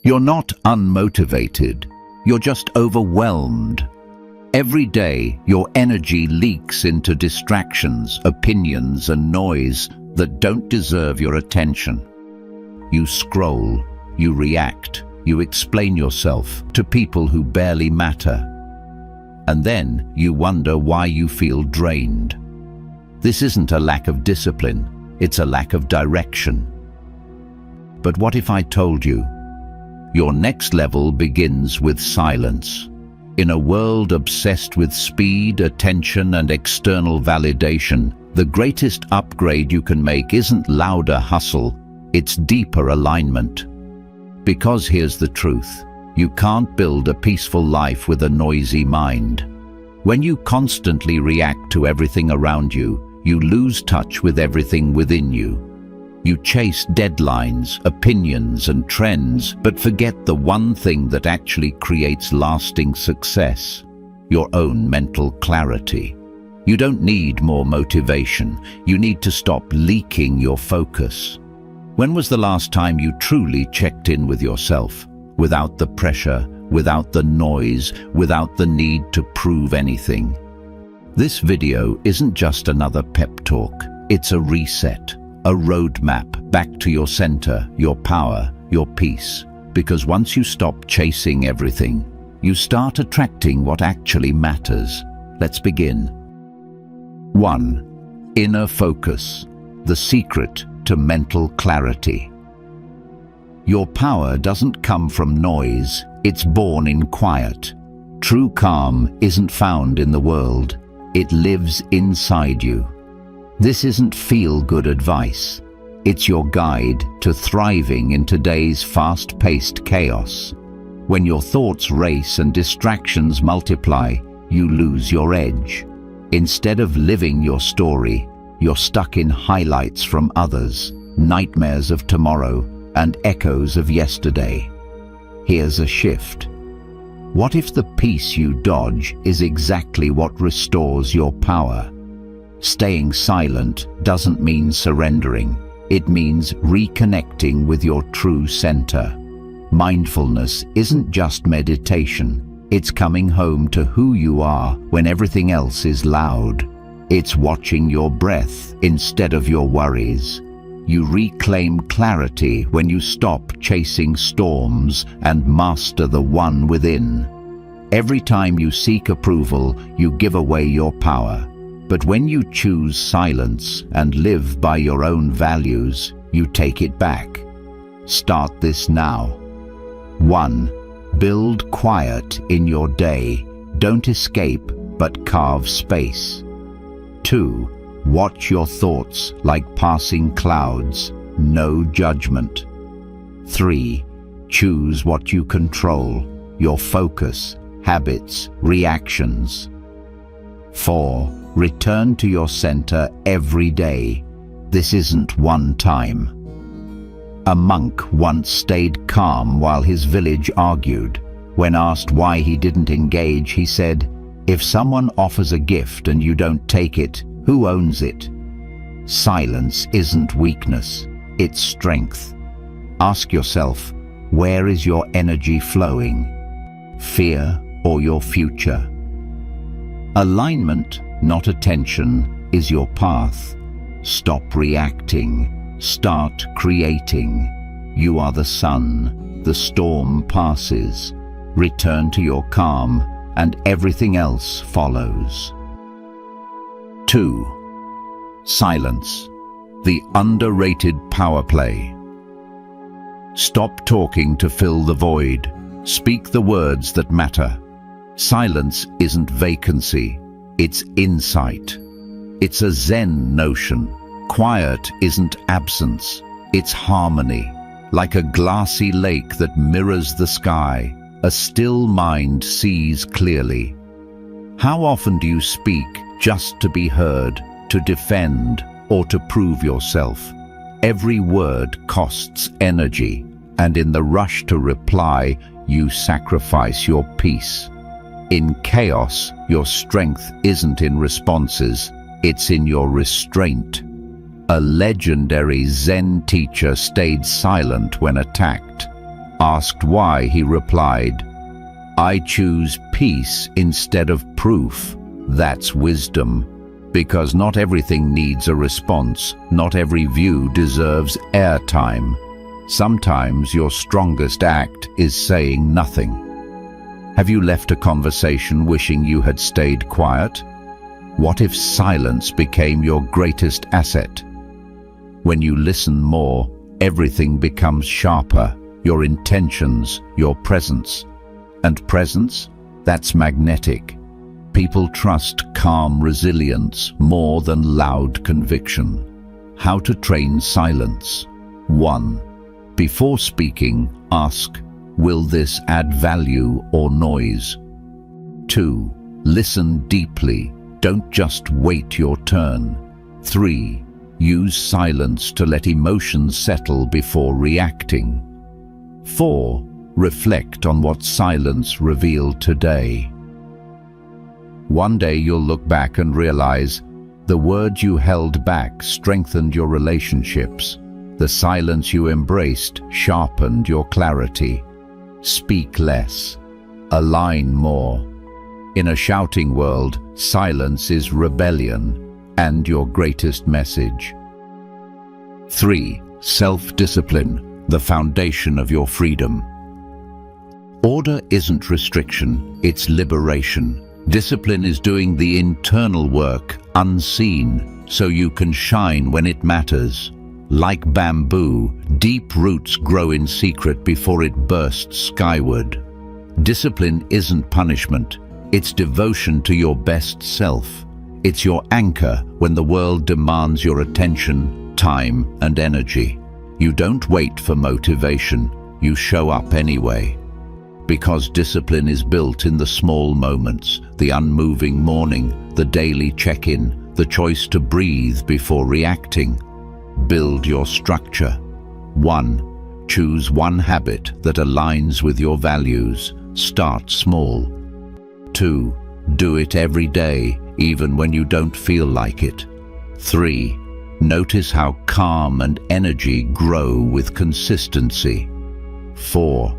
You're not unmotivated, you're just overwhelmed. Every day, your energy leaks into distractions, opinions, and noise that don't deserve your attention. You scroll, you react, you explain yourself to people who barely matter. And then you wonder why you feel drained. This isn't a lack of discipline, it's a lack of direction. But what if I told you, your next level begins with silence? In a world obsessed with speed, attention, and external validation, the greatest upgrade you can make isn't louder hustle, it's deeper alignment. Because here's the truth, you can't build a peaceful life with a noisy mind. When you constantly react to everything around you, you lose touch with everything within you. You chase deadlines, opinions, and trends, but forget the one thing that actually creates lasting success: your own mental clarity. You don't need more motivation. You need to stop leaking your focus. When was the last time you truly checked in with yourself, without the pressure, without the noise, without the need to prove anything? This video isn't just another pep talk. It's a reset. A roadmap back to your center, your power, your peace. Because once you stop chasing everything, you start attracting what actually matters. Let's begin. 1. Inner focus, the secret to mental clarity. Your power doesn't come from noise, it's born in quiet. True calm isn't found in the world, it lives inside you. This isn't feel-good advice. It's your guide to thriving in today's fast-paced chaos. When your thoughts race and distractions multiply, you lose your edge. Instead of living your story, you're stuck in highlights from others, nightmares of tomorrow, and echoes of yesterday. Here's a shift. What if the peace you dodge is exactly what restores your power? Staying silent doesn't mean surrendering. It means reconnecting with your true center. Mindfulness isn't just meditation. It's coming home to who you are when everything else is loud. It's watching your breath instead of your worries. You reclaim clarity when you stop chasing storms and master the one within. Every time you seek approval, you give away your power. But when you choose silence and live by your own values, you take it back. Start this now. 1. Build quiet in your day. Don't escape, but carve space. 2. Watch your thoughts like passing clouds. No judgment. 3. Choose what you control. Your focus, habits, reactions. 4. Return to your center every day. This isn't one time. A monk once stayed calm while his village argued. When asked why he didn't engage, he said, "If someone offers a gift and you don't take it, who owns it?" Silence isn't weakness, it's strength. Ask yourself, where is your energy flowing? Fear or your future? Alignment, not attention, is your path. Stop reacting. Start creating. You are the sun. The storm passes. Return to your calm, and everything else follows. 2. Silence, the underrated power play. Stop talking to fill the void. Speak the words that matter. Silence isn't vacancy. It's insight. It's a Zen notion. Quiet isn't absence, it's harmony. Like a glassy lake that mirrors the sky, a still mind sees clearly. How often do you speak just to be heard, to defend, or to prove yourself? Every word costs energy, and in the rush to reply, you sacrifice your peace. In chaos, your strength isn't in responses, it's in your restraint. A legendary Zen teacher stayed silent when attacked. Asked why, he replied, "I choose peace instead of proof." That's wisdom. Because not everything needs a response, not every view deserves airtime. Sometimes your strongest act is saying nothing. Have you left a conversation wishing you had stayed quiet? What if silence became your greatest asset? When you listen more, everything becomes sharper, your intentions, your presence. And presence? That's magnetic. People trust calm resilience more than loud conviction. How to train silence. 1. Before speaking, ask, will this add value or noise? 2. Listen deeply. Don't just wait your turn. 3. Use silence to let emotions settle before reacting. 4. Reflect on what silence revealed today. One day you'll look back and realize the words you held back strengthened your relationships. The silence you embraced sharpened your clarity. Speak less. Align more. In a shouting world, silence is rebellion and your greatest message. 3. Self-discipline, the foundation of your freedom. Order isn't restriction, it's liberation. Discipline is doing the internal work, unseen, so you can shine when it matters. Like bamboo, deep roots grow in secret before it bursts skyward. Discipline isn't punishment, it's devotion to your best self. It's your anchor when the world demands your attention, time, and energy. You don't wait for motivation, you show up anyway. Because discipline is built in the small moments, the unmoving morning, the daily check-in, the choice to breathe before reacting. Build your structure. 1. Choose one habit that aligns with your values. Start small. 2. Do it every day, even when you don't feel like it. 3. Notice how calm and energy grow with consistency. 4.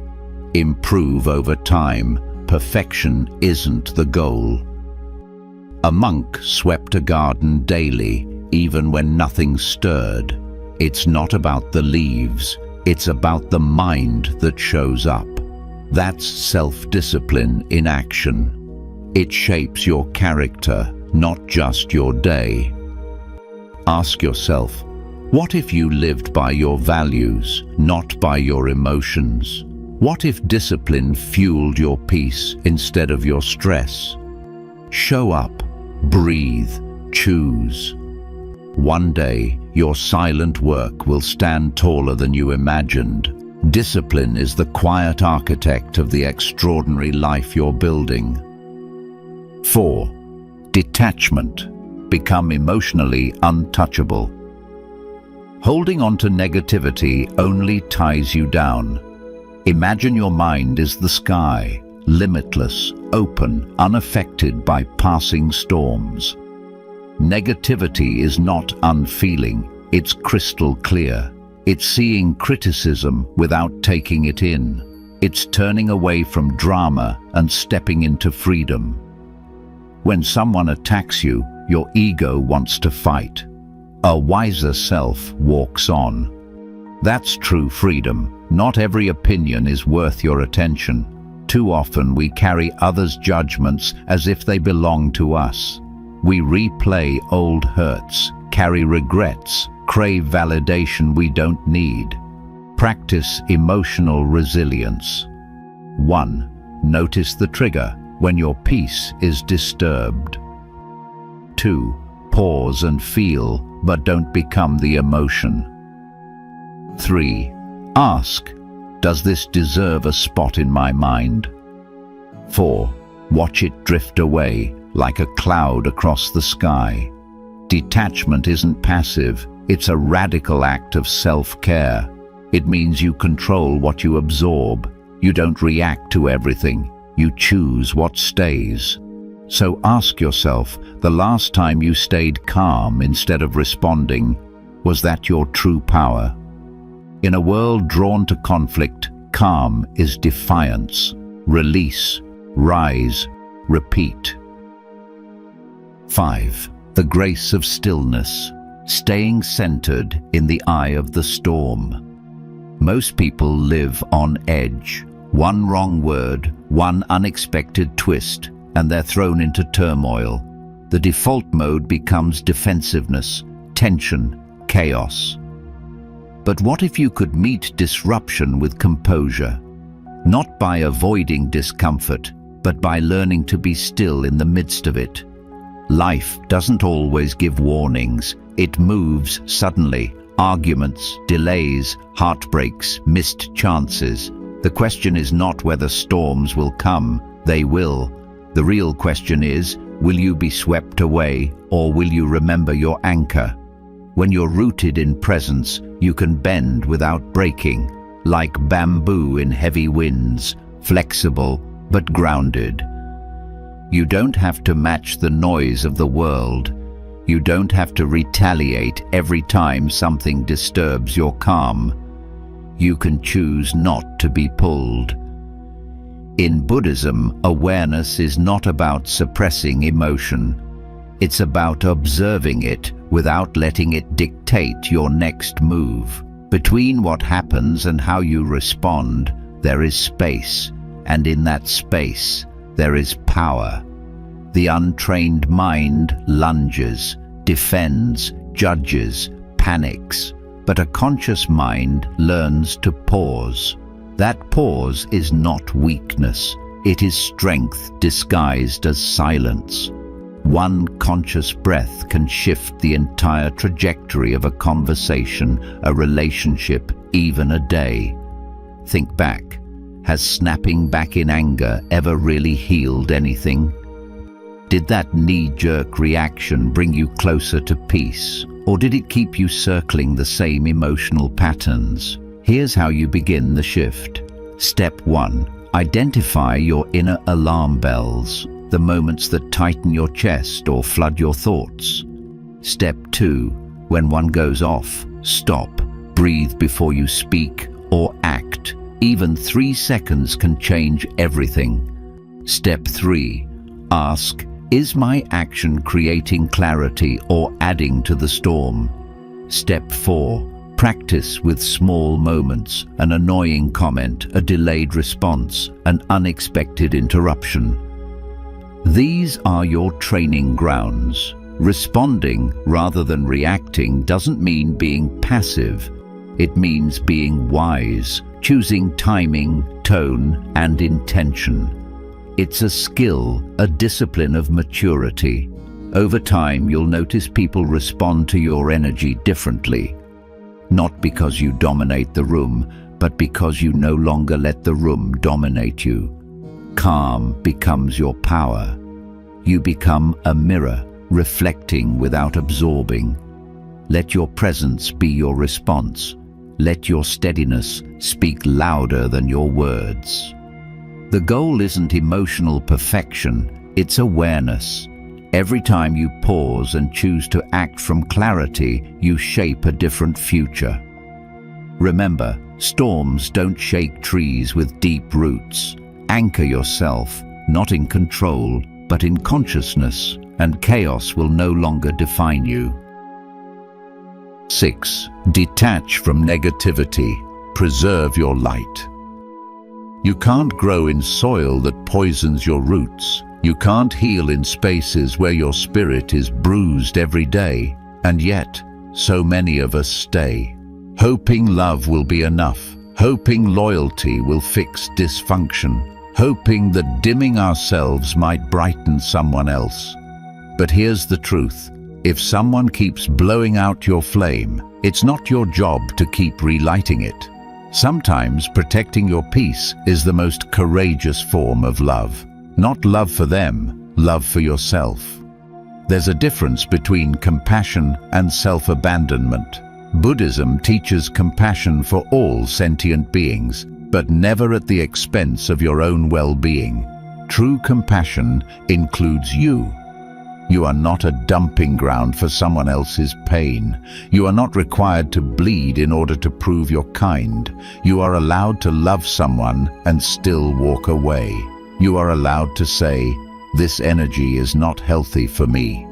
Improve over time. Perfection isn't the goal. A monk swept a garden daily, even when nothing stirred. It's not about the leaves, it's about the mind that shows up. That's self-discipline in action. It shapes your character, not just your day. Ask yourself, what if you lived by your values, not by your emotions? What if discipline fueled your peace instead of your stress? Show up, breathe, choose. One day, your silent work will stand taller than you imagined. Discipline is the quiet architect of the extraordinary life you're building. 4. Detachment. Become emotionally untouchable. Holding on to negativity only ties you down. Imagine your mind is the sky, limitless, open, unaffected by passing storms. Negativity is not unfeeling, it's crystal clear. It's seeing criticism without taking it in. It's turning away from drama and stepping into freedom. When someone attacks you, your ego wants to fight. A wiser self walks on. That's true freedom. Not every opinion is worth your attention. Too often we carry others' judgments as if they belong to us. We replay old hurts, carry regrets, crave validation we don't need. Practice emotional resilience. 1. Notice the trigger when your peace is disturbed. 2. Pause and feel, but don't become the emotion. 3. Ask, does this deserve a spot in my mind? 4. Watch it drift away, like a cloud across the sky. Detachment isn't passive, it's a radical act of self-care. It means you control what you absorb. You don't react to everything, you choose what stays. So ask yourself, the last time you stayed calm instead of responding, was that your true power? In a world drawn to conflict, calm is defiance. Release, rise, repeat. 5. The grace of stillness, staying centered in the eye of the storm. Most people live on edge. One wrong word, one unexpected twist, and they're thrown into turmoil. The default mode becomes defensiveness, tension, chaos. But what if you could meet disruption with composure? Not by avoiding discomfort, but by learning to be still in the midst of it. Life doesn't always give warnings. It moves suddenly. Arguments, delays, heartbreaks, missed chances. The question is not whether storms will come. They will. The real question is, will you be swept away, or will you remember your anchor? When you're rooted in presence, you can bend without breaking, like bamboo in heavy winds, flexible but grounded. You don't have to match the noise of the world. You don't have to retaliate every time something disturbs your calm. You can choose not to be pulled. In Buddhism, awareness is not about suppressing emotion. It's about observing it without letting it dictate your next move. Between what happens and how you respond, there is space, and in that space, there is power. The untrained mind lunges, defends, judges, panics, but a conscious mind learns to pause. That pause is not weakness, it is strength disguised as silence. One conscious breath can shift the entire trajectory of a conversation, a relationship, even a day. Think back. Has snapping back in anger ever really healed anything? Did that knee-jerk reaction bring you closer to peace, or did it keep you circling the same emotional patterns? Here's how you begin the shift. Step 1. Identify your inner alarm bells, the moments that tighten your chest or flood your thoughts. Step 2. When one goes off, stop. Breathe before you speak or act. Even 3 seconds can change everything. Step 3. Ask, is my action creating clarity or adding to the storm? Step 4. Practice with small moments, an annoying comment, a delayed response, an unexpected interruption. These are your training grounds. Responding rather than reacting doesn't mean being passive. It means being wise, choosing timing, tone, and intention. It's a skill, a discipline of maturity. Over time, you'll notice people respond to your energy differently. Not because you dominate the room, but because you no longer let the room dominate you. Calm becomes your power. You become a mirror, reflecting without absorbing. Let your presence be your response. Let your steadiness speak louder than your words. The goal isn't emotional perfection, it's awareness. Every time you pause and choose to act from clarity, you shape a different future. Remember, storms don't shake trees with deep roots. Anchor yourself, not in control, but in consciousness, and chaos will no longer define you. 6. Detach from negativity. Preserve your light. You can't grow in soil that poisons your roots. You can't heal in spaces where your spirit is bruised every day. And yet, so many of us stay. Hoping love will be enough. Hoping loyalty will fix dysfunction. Hoping that dimming ourselves might brighten someone else. But here's the truth. If someone keeps blowing out your flame, it's not your job to keep relighting it. Sometimes protecting your peace is the most courageous form of love. Not love for them, love for yourself. There's a difference between compassion and self-abandonment. Buddhism teaches compassion for all sentient beings, but never at the expense of your own well-being. True compassion includes you. You are not a dumping ground for someone else's pain. You are not required to bleed in order to prove you're kind. You are allowed to love someone and still walk away. You are allowed to say, "This energy is not healthy for me."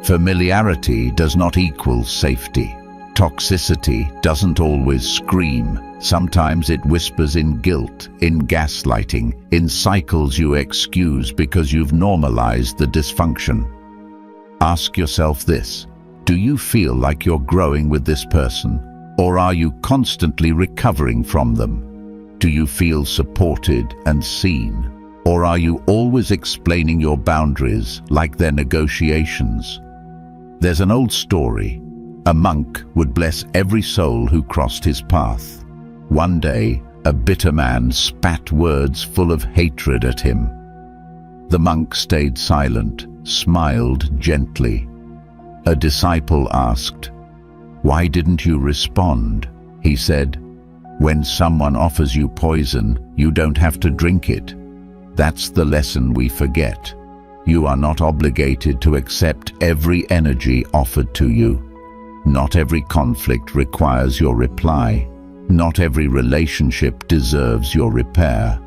Familiarity does not equal safety. Toxicity doesn't always scream. Sometimes it whispers in guilt, in gaslighting, in cycles you excuse because you've normalized the dysfunction. Ask yourself this: do you feel like you're growing with this person, or are you constantly recovering from them? Do you feel supported and seen, or are you always explaining your boundaries like they're negotiations? There's an old story. A monk would bless every soul who crossed his path. One day, a bitter man spat words full of hatred at him. The monk stayed silent, smiled gently. A disciple asked, "Why didn't you respond?" He said, "When someone offers you poison, you don't have to drink it." That's the lesson we forget. You are not obligated to accept every energy offered to you. Not every conflict requires your reply. Not every relationship deserves your repair.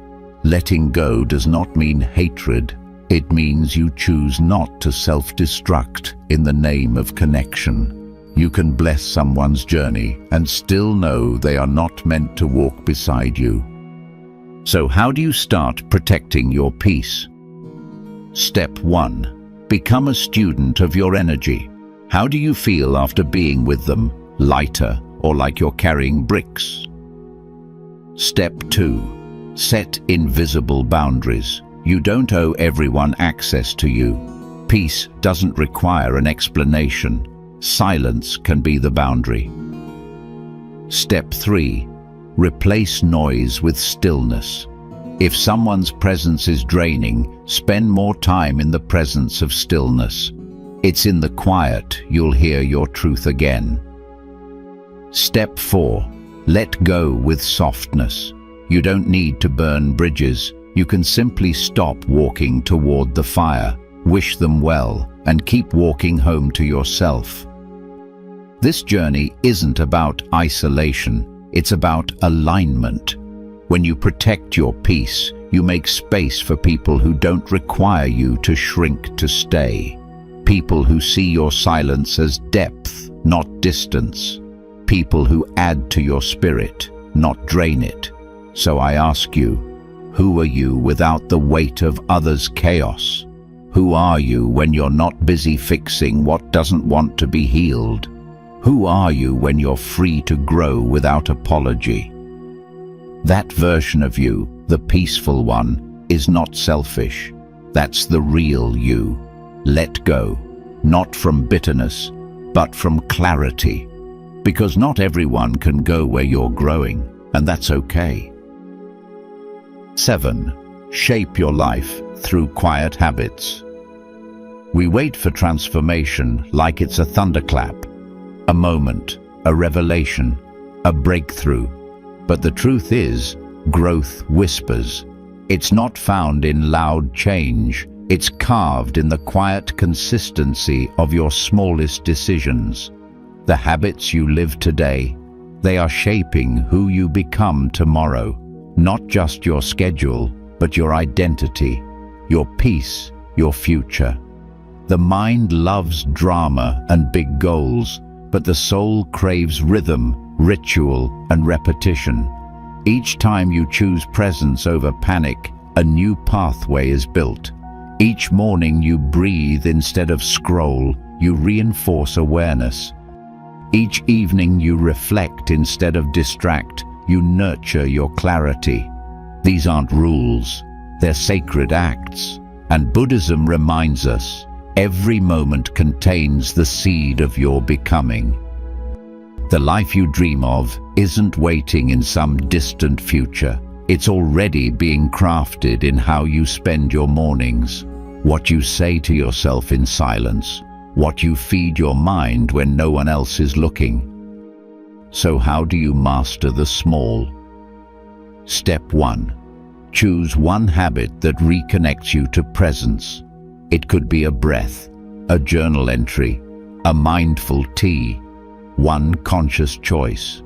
Letting go does not mean hatred. It means you choose not to self-destruct in the name of connection. You can bless someone's journey and still know they are not meant to walk beside you. So how do you start protecting your peace? Step 1. Become a student of your energy. How do you feel after being with them? Lighter, or like you're carrying bricks? Step 2. Set invisible boundaries. You don't owe everyone access to you. Peace doesn't require an explanation. Silence can be the boundary. Step 3. Replace noise with stillness. If someone's presence is draining, spend more time in the presence of stillness. It's in the quiet you'll hear your truth again. Step 4. Let go with softness. You don't need to burn bridges. You can simply stop walking toward the fire, wish them well, and keep walking home to yourself. This journey isn't about isolation. It's about alignment. When you protect your peace, you make space for people who don't require you to shrink to stay. People who see your silence as depth, not distance. People who add to your spirit, not drain it. So I ask you, who are you without the weight of others' chaos? Who are you when you're not busy fixing what doesn't want to be healed? Who are you when you're free to grow without apology? That version of you, the peaceful one, is not selfish. That's the real you. Let go, not from bitterness, but from clarity. Because not everyone can go where you're growing, and that's okay. 7. Shape your life through quiet habits. We wait for transformation like it's a thunderclap, a moment, a revelation, a breakthrough. But the truth is, growth whispers. It's not found in loud change. It's carved in the quiet consistency of your smallest decisions. The habits you live today, they are shaping who you become tomorrow. Not just your schedule, but your identity, your peace, your future. The mind loves drama and big goals, but the soul craves rhythm, ritual, and repetition. Each time you choose presence over panic, a new pathway is built. Each morning you breathe instead of scroll, you reinforce awareness. Each evening you reflect instead of distract, you nurture your clarity. These aren't rules, they're sacred acts. And Buddhism reminds us, every moment contains the seed of your becoming. The life you dream of isn't waiting in some distant future. It's already being crafted in how you spend your mornings, what you say to yourself in silence, what you feed your mind when no one else is looking. So how do you master the small? Step 1. Choose one habit that reconnects you to presence. It could be a breath, a journal entry, a mindful tea, one conscious choice.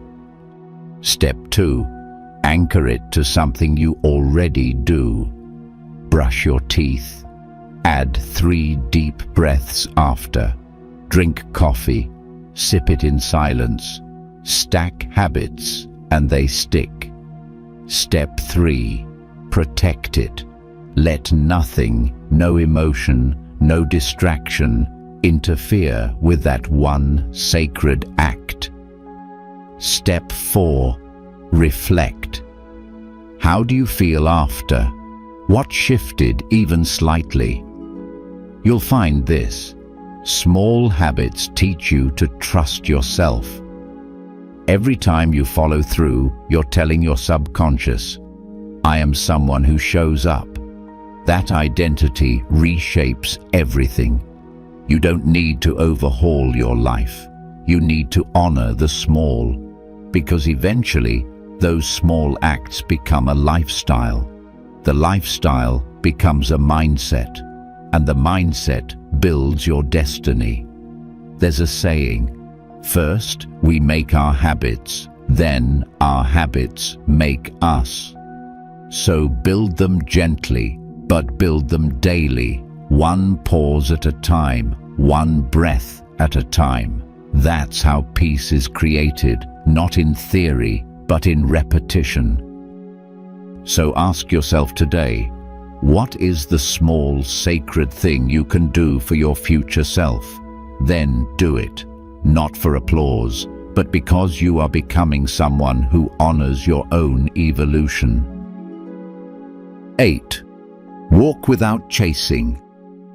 Step 2. Anchor it to something you already do. Brush your teeth. Add 3 deep breaths after. Drink coffee. Sip it in silence. Stack habits, and they stick. Step 3. Protect it. Let nothing, no emotion, no distraction interfere with that one sacred act. Step 4. Reflect. How do you feel after? What shifted even slightly? You'll find this. Small habits teach you to trust yourself. Every time you follow through, you're telling your subconscious, I am someone who shows up. That identity reshapes everything. You don't need to overhaul your life. You need to honor the small, because eventually those small acts become a lifestyle. The lifestyle becomes a mindset, and the mindset builds your destiny. There's a saying, first we make our habits, then our habits make us. So build them gently, but build them daily, one pause at a time, one breath at a time. That's how peace is created, not in theory, but in repetition. So ask yourself today, what is the small, sacred thing you can do for your future self? Then do it, not for applause, but because you are becoming someone who honors your own evolution. 8. Walk without chasing.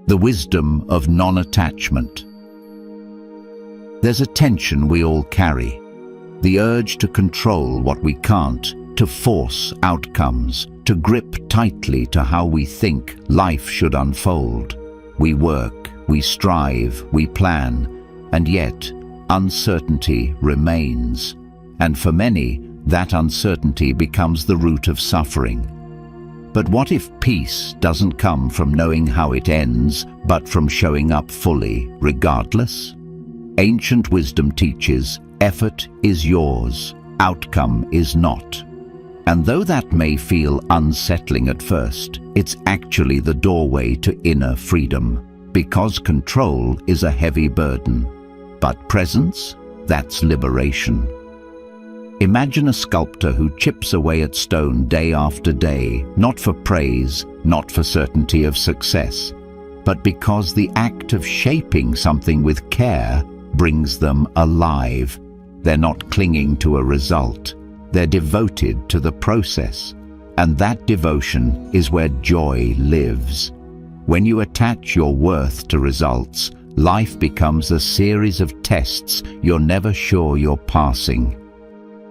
The wisdom of non-attachment. There's a tension we all carry. The urge to control what we can't, to force outcomes, to grip tightly to how we think life should unfold. We work, we strive, we plan, and yet uncertainty remains. And for many, that uncertainty becomes the root of suffering. But what if peace doesn't come from knowing how it ends, but from showing up fully, regardless? Ancient wisdom teaches, effort is yours, outcome is not. And though that may feel unsettling at first, it's actually the doorway to inner freedom, because control is a heavy burden. But presence, that's liberation. Imagine a sculptor who chips away at stone day after day, not for praise, not for certainty of success, but because the act of shaping something with care brings them alive. They're not clinging to a result. They're devoted to the process, and that devotion is where joy lives. When you attach your worth to results, life becomes a series of tests you're never sure you're passing.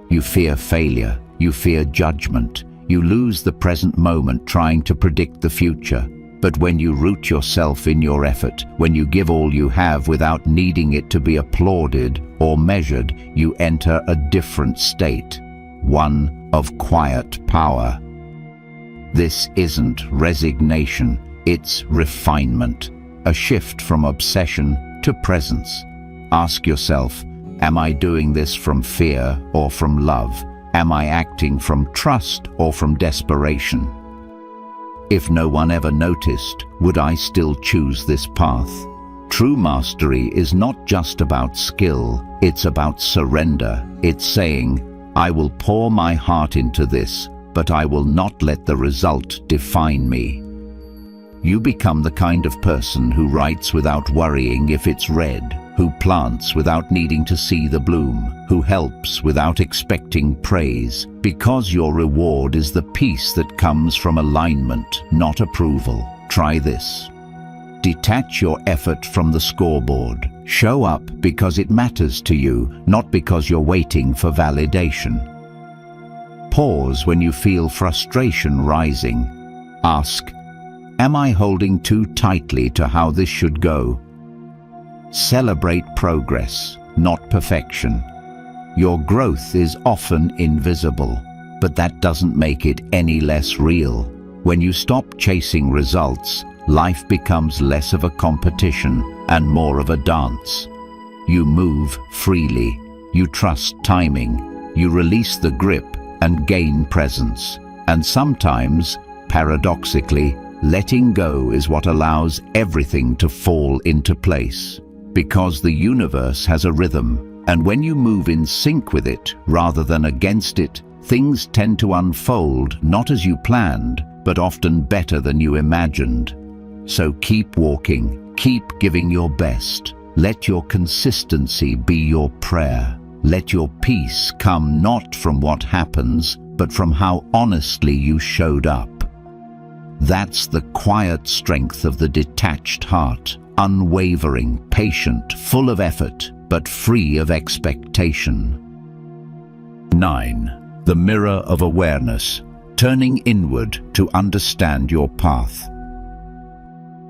You fear failure, you fear judgment, you lose the present moment trying to predict the future. But when you root yourself in your effort, when you give all you have without needing it to be applauded or measured, you enter a different state. One of quiet power. This isn't resignation, it's refinement, a shift from obsession to presence. Ask yourself, am I doing this from fear or from love? Am I acting from trust or from desperation? If no one ever noticed, would I still choose this path? True mastery is not just about skill, it's about surrender. It's saying, I will pour my heart into this, but I will not let the result define me. You become the kind of person who writes without worrying if it's read, who plants without needing to see the bloom, who helps without expecting praise, because your reward is the peace that comes from alignment, not approval. Try this. Detach your effort from the scoreboard. Show up because it matters to you, not because you're waiting for validation. Pause when you feel frustration rising. Ask, am I holding too tightly to how this should go? Celebrate progress, not perfection. Your growth is often invisible, but that doesn't make it any less real. When you stop chasing results, life becomes less of a competition and more of a dance. You move freely, you trust timing, you release the grip and gain presence. And sometimes, paradoxically, letting go is what allows everything to fall into place. Because the universe has a rhythm, and when you move in sync with it rather than against it, things tend to unfold not as you planned, but often better than you imagined. So keep walking, keep giving your best. Let your consistency be your prayer. Let your peace come not from what happens, but from how honestly you showed up. That's the quiet strength of the detached heart, unwavering, patient, full of effort, but free of expectation. 9. The mirror of awareness, turning inward to understand your path.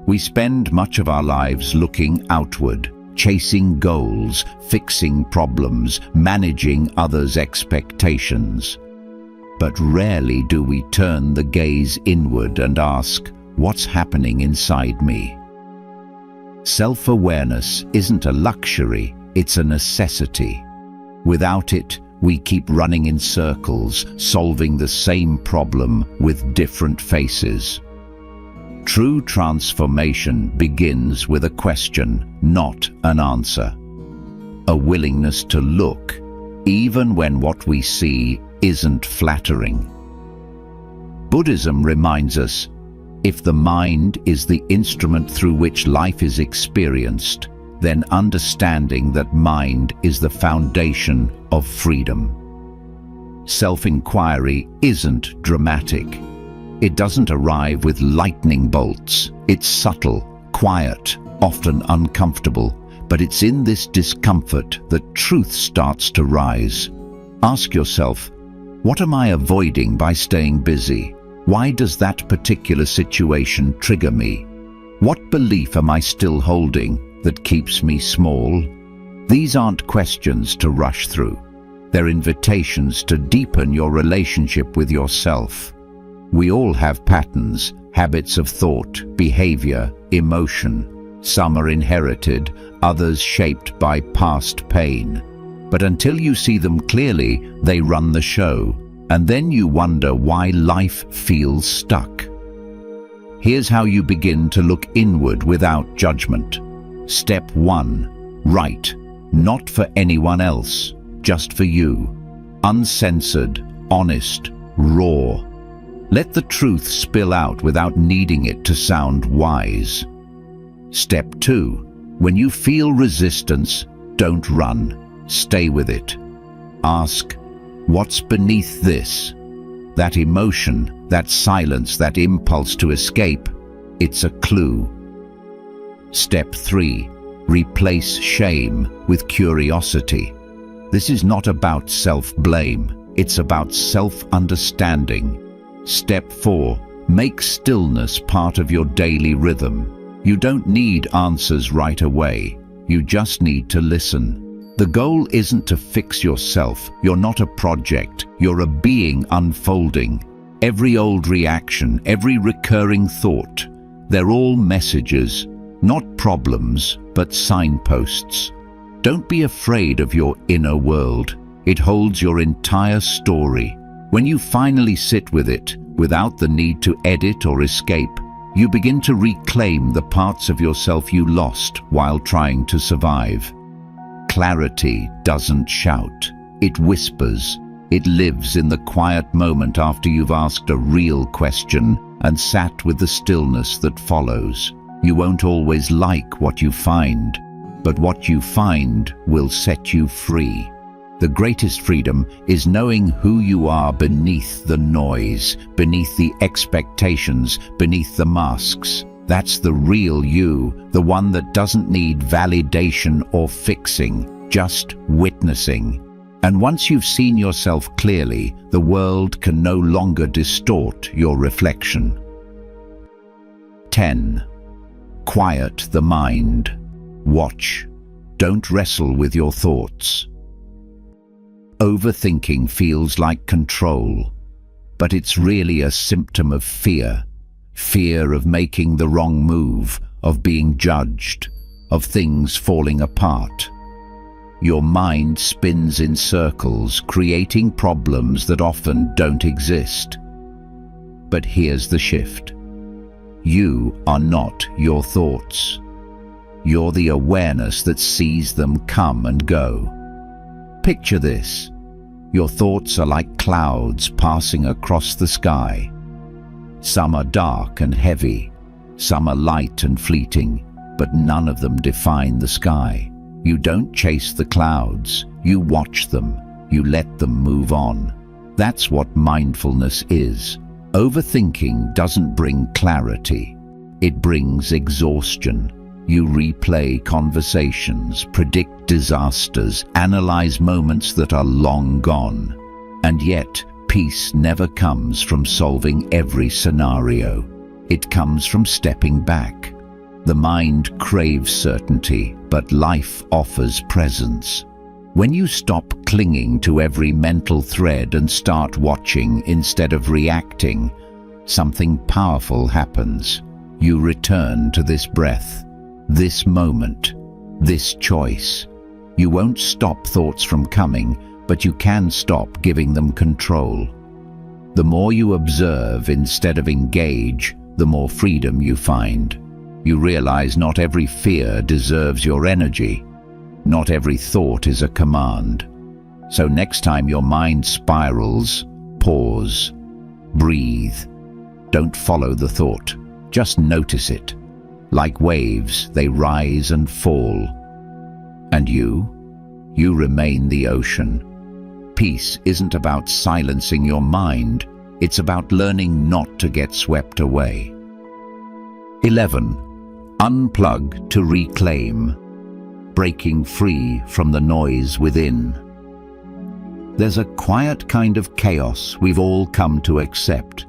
We spend much of our lives looking outward, chasing goals, fixing problems, managing others' expectations. But rarely do we turn the gaze inward and ask, what's happening inside me? Self-awareness isn't a luxury, it's a necessity. Without it, we keep running in circles, solving the same problem with different faces. True transformation begins with a question, not an answer. A willingness to look, even when what we see isn't flattering. Buddhism reminds us, if the mind is the instrument through which life is experienced, then understanding that mind is the foundation of freedom. Self-inquiry isn't dramatic. It doesn't arrive with lightning bolts. It's subtle, quiet, often uncomfortable, but it's in this discomfort that truth starts to rise. Ask yourself, what am I avoiding by staying busy? Why does that particular situation trigger me? What belief am I still holding that keeps me small? These aren't questions to rush through. They're invitations to deepen your relationship with yourself. We all have patterns, habits of thought, behavior, emotion. Some are inherited, others shaped by past pain. But until you see them clearly, they run the show, and then you wonder why life feels stuck. Here's how you begin to look inward without judgment. Step 1. Write, not for anyone else, just for you. Uncensored, honest, raw. Let the truth spill out without needing it to sound wise. Step 2. When you feel resistance, don't run. Stay with it. Ask, what's beneath this? That emotion, that silence, that impulse to escape, it's a clue. Step 3. Replace shame with curiosity. This is not about self-blame, it's about self-understanding. Step 4. Make stillness part of your daily rhythm. You don't need answers right away, you just need to listen. The goal isn't to fix yourself. You're not a project. You're a being unfolding. Every old reaction, every recurring thought, they're all messages, not problems, but signposts. Don't be afraid of your inner world. It holds your entire story. When you finally sit with it, without the need to edit or escape, you begin to reclaim the parts of yourself you lost while trying to survive. Clarity doesn't shout, it whispers. It lives in the quiet moment after you've asked a real question and sat with the stillness that follows. You won't always like what you find, but what you find will set you free. The greatest freedom is knowing who you are beneath the noise, beneath the expectations, beneath the masks. That's the real you, the one that doesn't need validation or fixing, just witnessing. And once you've seen yourself clearly, the world can no longer distort your reflection. 10. Quiet the mind. Watch. Don't wrestle with your thoughts. Overthinking feels like control, but it's really a symptom of fear. Fear of making the wrong move, of being judged, of things falling apart. Your mind spins in circles, creating problems that often don't exist. But here's the shift. You are not your thoughts. You're the awareness that sees them come and go. Picture this. Your thoughts are like clouds passing across the sky. Some are dark and heavy, some are light and fleeting, but none of them define the sky. You don't chase the clouds, you watch them, you let them move on. That's what mindfulness is. Overthinking doesn't bring clarity, it brings exhaustion. You replay conversations, predict disasters, analyze moments that are long gone. And yet, peace never comes from solving every scenario. It comes from stepping back. The mind craves certainty, but life offers presence. When you stop clinging to every mental thread and start watching instead of reacting, something powerful happens. You return to this breath, this moment, this choice. You won't stop thoughts from coming, but you can stop giving them control. The more you observe instead of engage, the more freedom you find. You realize not every fear deserves your energy. Not every thought is a command. So next time your mind spirals, pause, breathe. Don't follow the thought, just notice it. Like waves, they rise and fall. And you remain the ocean. Peace isn't about silencing your mind, it's about learning not to get swept away. 11. Unplug to reclaim. Breaking free from the noise within. There's a quiet kind of chaos we've all come to accept.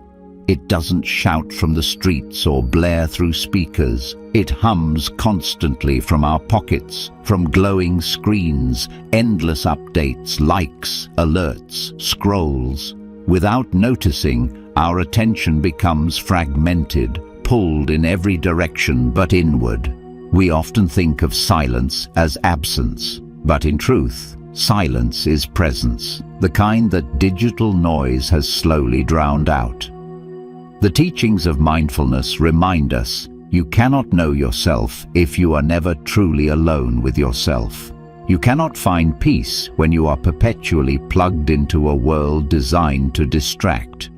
It doesn't shout from the streets or blare through speakers. It hums constantly from our pockets, from glowing screens, endless updates, likes, alerts, scrolls. Without noticing, our attention becomes fragmented, pulled in every direction but inward. We often think of silence as absence, but in truth, silence is presence, the kind that digital noise has slowly drowned out. The teachings of mindfulness remind us you cannot know yourself if you are never truly alone with yourself. You cannot find peace when you are perpetually plugged into a world designed to distract.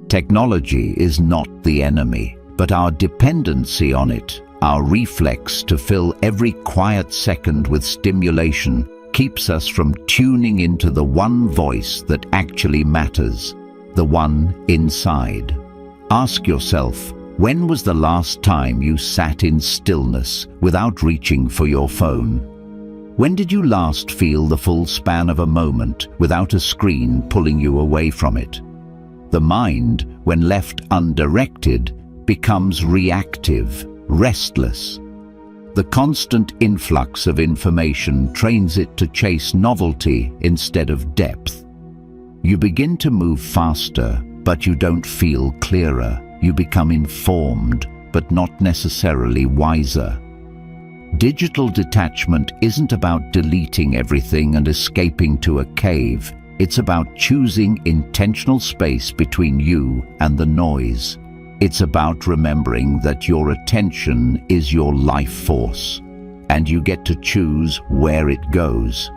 Technology is not the enemy, but our dependency on it, our reflex to fill every quiet second with stimulation, keeps us from tuning into the one voice that actually matters, the one inside. Ask yourself, when was the last time you sat in stillness without reaching for your phone? When did you last feel the full span of a moment without a screen pulling you away from it? The mind, when left undirected, becomes reactive, restless. The constant influx of information trains it to chase novelty instead of depth. You begin to move faster, but you don't feel clearer. You become informed, but not necessarily wiser. Digital detachment isn't about deleting everything and escaping to a cave. It's about choosing intentional space between you and the noise. It's about remembering that your attention is your life force, and you get to choose where it goes.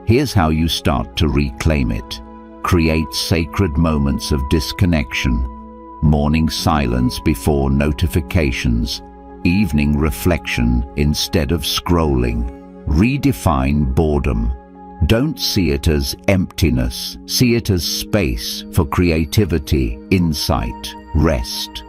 Here's how you start to reclaim it. Create sacred moments of disconnection. Morning silence before notifications. Evening reflection instead of scrolling. Redefine boredom. Don't see it as emptiness. See it as space for creativity, insight, rest.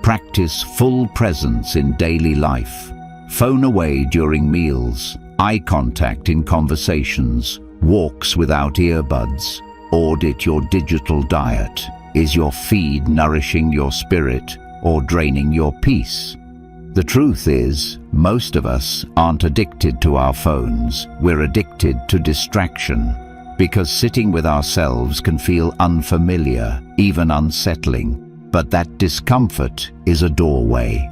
Practice full presence in daily life. Phone away during meals. Eye contact in conversations. Walks without earbuds. Audit your digital diet. Is your feed nourishing your spirit or draining your peace? The truth is, most of us aren't addicted to our phones. We're addicted to distraction, because sitting with ourselves can feel unfamiliar, even unsettling. But that discomfort is a doorway.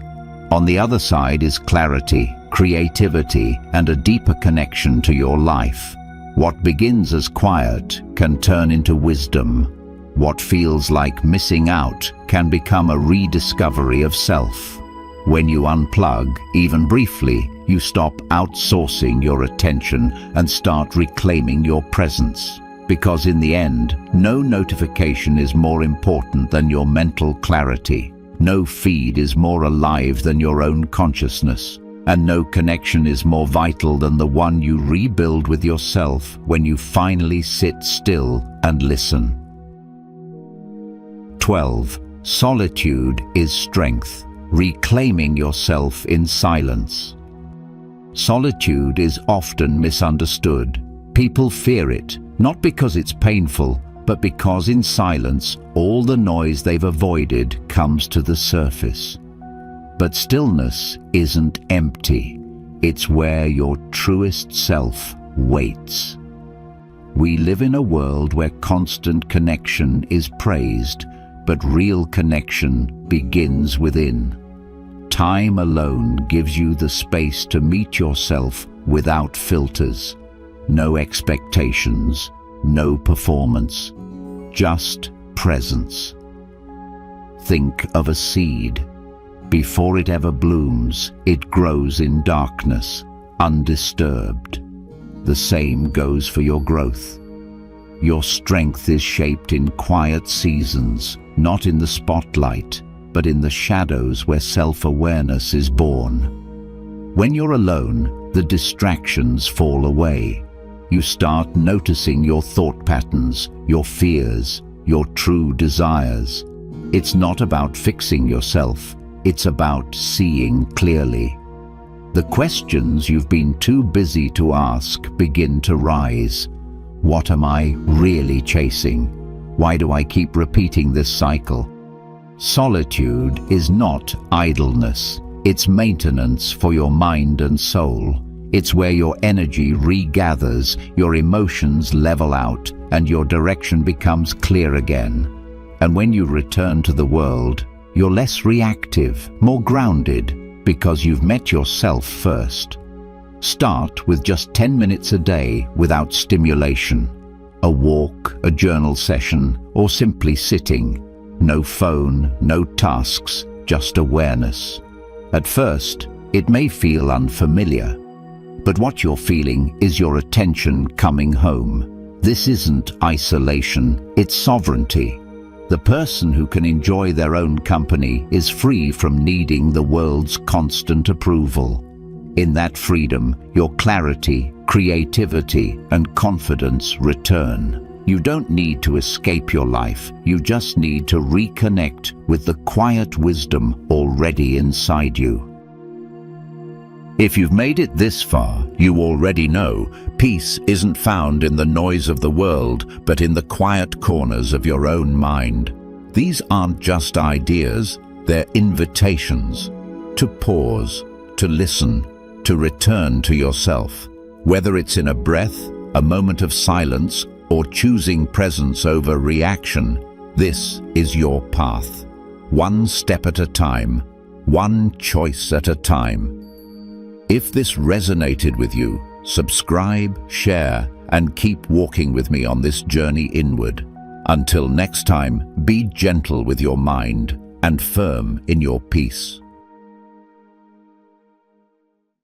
On the other side is clarity, creativity, and a deeper connection to your life. What begins as quiet can turn into wisdom. What feels like missing out can become a rediscovery of self. When you unplug, even briefly, you stop outsourcing your attention and start reclaiming your presence. Because in the end, no notification is more important than your mental clarity. No feed is more alive than your own consciousness. And no connection is more vital than the one you rebuild with yourself when you finally sit still and listen. 12. Solitude is strength. Reclaiming yourself in silence. Solitude is often misunderstood. People fear it, not because it's painful, but because in silence, all the noise they've avoided comes to the surface. But stillness isn't empty. It's where your truest self waits. We live in a world where constant connection is praised, but real connection begins within. Time alone gives you the space to meet yourself without filters. No expectations, no performance, just presence. Think of a seed. Before it ever blooms, it grows in darkness, undisturbed. The same goes for your growth. Your strength is shaped in quiet seasons, not in the spotlight, but in the shadows where self-awareness is born. When you're alone, the distractions fall away. You start noticing your thought patterns, your fears, your true desires. It's not about fixing yourself. It's about seeing clearly. The questions you've been too busy to ask begin to rise. What am I really chasing? Why do I keep repeating this cycle? Solitude is not idleness. It's maintenance for your mind and soul. It's where your energy regathers, your emotions level out, and your direction becomes clear again. And when you return to the world, you're less reactive, more grounded, because you've met yourself first. Start with just 10 minutes a day without stimulation. A walk, a journal session, or simply sitting. No phone, no tasks, just awareness. At first, it may feel unfamiliar, but what you're feeling is your attention coming home. This isn't isolation, it's sovereignty. The person who can enjoy their own company is free from needing the world's constant approval. In that freedom, your clarity, creativity, and confidence return. You don't need to escape your life, you just need to reconnect with the quiet wisdom already inside you. If you've made it this far, you already know peace isn't found in the noise of the world, but in the quiet corners of your own mind. These aren't just ideas, they're invitations to pause, to listen, to return to yourself. Whether it's in a breath, a moment of silence, or choosing presence over reaction, this is your path. One step at a time, one choice at a time. If this resonated with you, subscribe, share, and keep walking with me on this journey inward. Until next time, be gentle with your mind and firm in your peace.